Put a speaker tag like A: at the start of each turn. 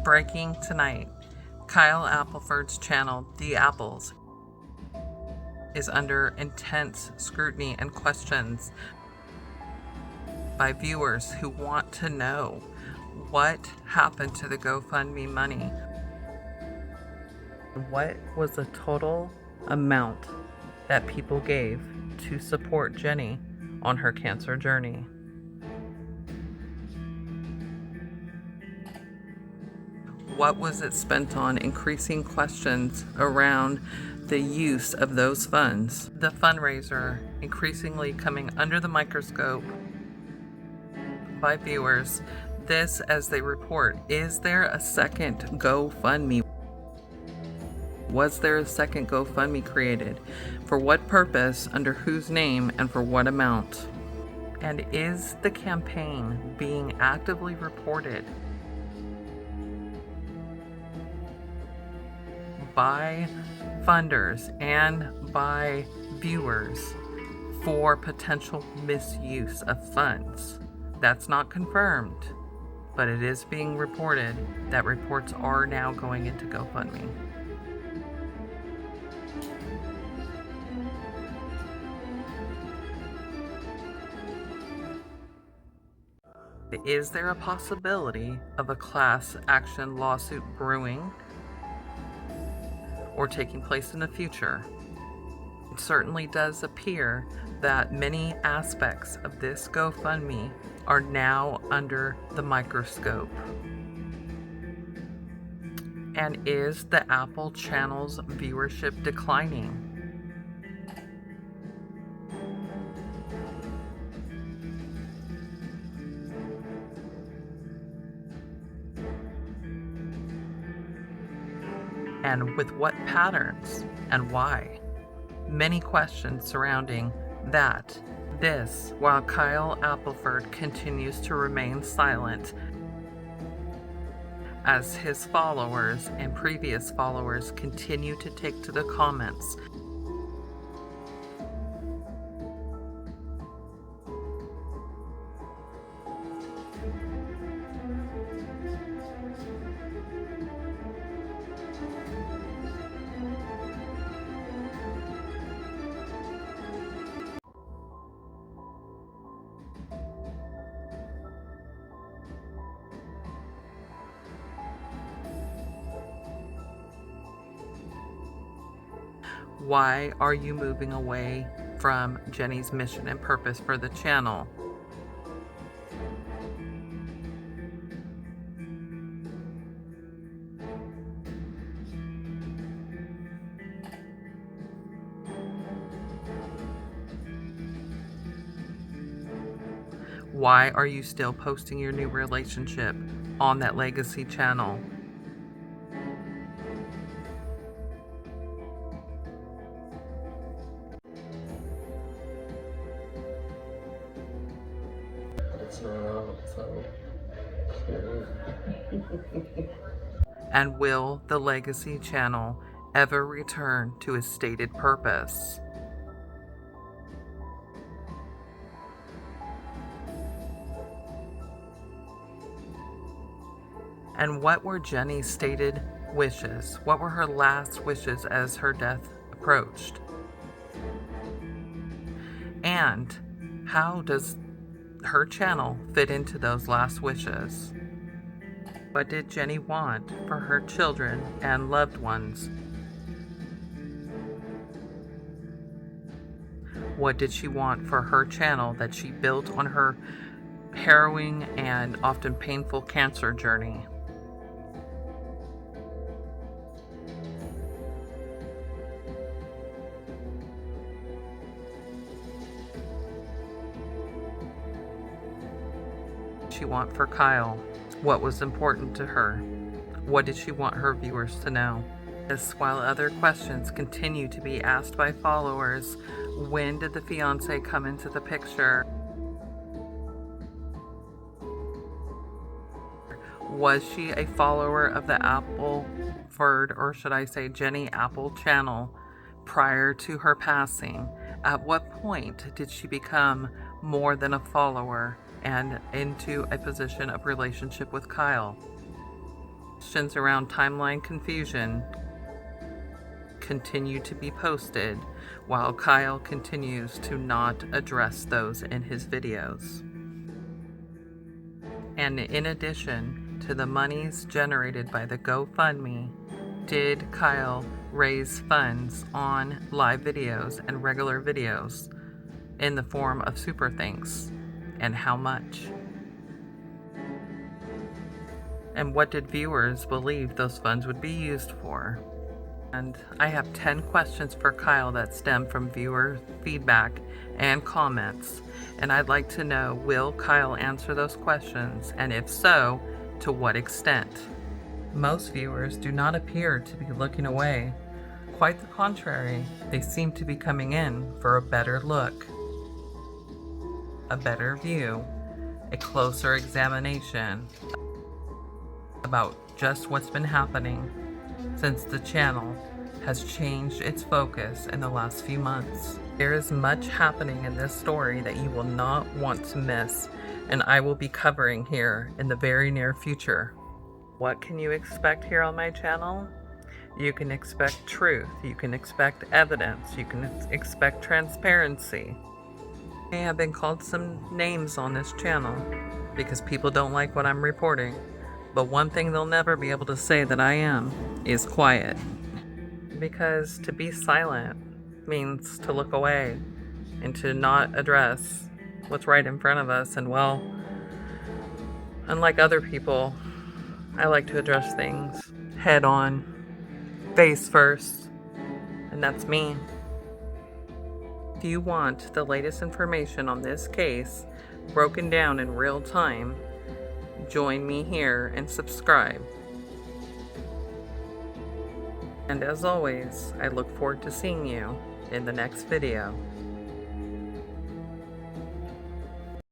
A: Breaking tonight. Kyle Appleford's channel, The Apples, is under intense scrutiny and questions by viewers who want to know what happened to the GoFundMe money. What was the total amount that people gave to support Jenny on her cancer journey? What was it spent on? Increasing questions around the use of those funds. The fundraiser increasingly coming under the microscope by viewers. This, as they report, is there a second GoFundMe? Was there a second GoFundMe created? For what purpose, under whose name, and for what amount? And is the campaign being actively reported by funders and by viewers for potential misuse of funds? That's not confirmed, but it is being reported that reports are now going into GoFundMe. Is there a possibility of a class action lawsuit brewing or taking place in the future? It certainly does appear that many aspects of this GoFundMe are now under the microscope. And is the Apple channel's viewership declining? And with what patterns and why? Many questions surrounding that. This, while Kyle Appleford continues to remain silent as his followers and previous followers continue to take to the comments. Why are you moving away from Jenny's mission and purpose for the channel? Why are you still posting your new relationship on that legacy channel?
B: It's not out, so
A: And will the legacy channel ever return to its stated purpose? And what were Jenny's stated wishes? What were her last wishes as her death approached? And how does her channel fit into those last wishes? What did Jenny want for her children and loved ones? What did she want for her channel that she built on her harrowing and often painful cancer journey? She want for Kyle? What was important to her? What did she want her viewers to know? This, while other questions continue to be asked by followers. When did the fiance come into the picture? Was she a follower of the Appleford, or should I say Jenny Apple channel, prior to her passing? At what point did she become more than a follower and into a position of relationship with Kyle? Questions around timeline confusion continue to be posted, while Kyle continues to not address those in his videos. And in addition to the monies generated by the GoFundMe, did Kyle raise funds on live videos and regular videos in the form of super thanks, and how much? And what did viewers believe those funds would be used for? And I have 10 questions for Kyle that stem from viewer feedback and comments, and I'd like to know, will Kyle answer those questions, and if so, to what extent? Most viewers do not appear to be looking away. Quite the contrary, they seem to be coming in for a better look, a better view, a closer examination about just what's been happening since the channel has changed its focus in the last few months. There is much happening in this story that you will not want to miss, and I will be covering here in the very near future. What can you expect here on my channel? You can expect truth, you can expect evidence, you can expect transparency. I have been called some names on this channel because people don't like what I'm reporting. But one thing they'll never be able to say that I am is quiet. Because to be silent means to look away and to not address what's right in front of us. And well, unlike other people, I like to address things head on, face first, and that's me. If you want the latest information on this case broken down in real time, join me here and subscribe. And as always, I look forward to seeing you in the next video.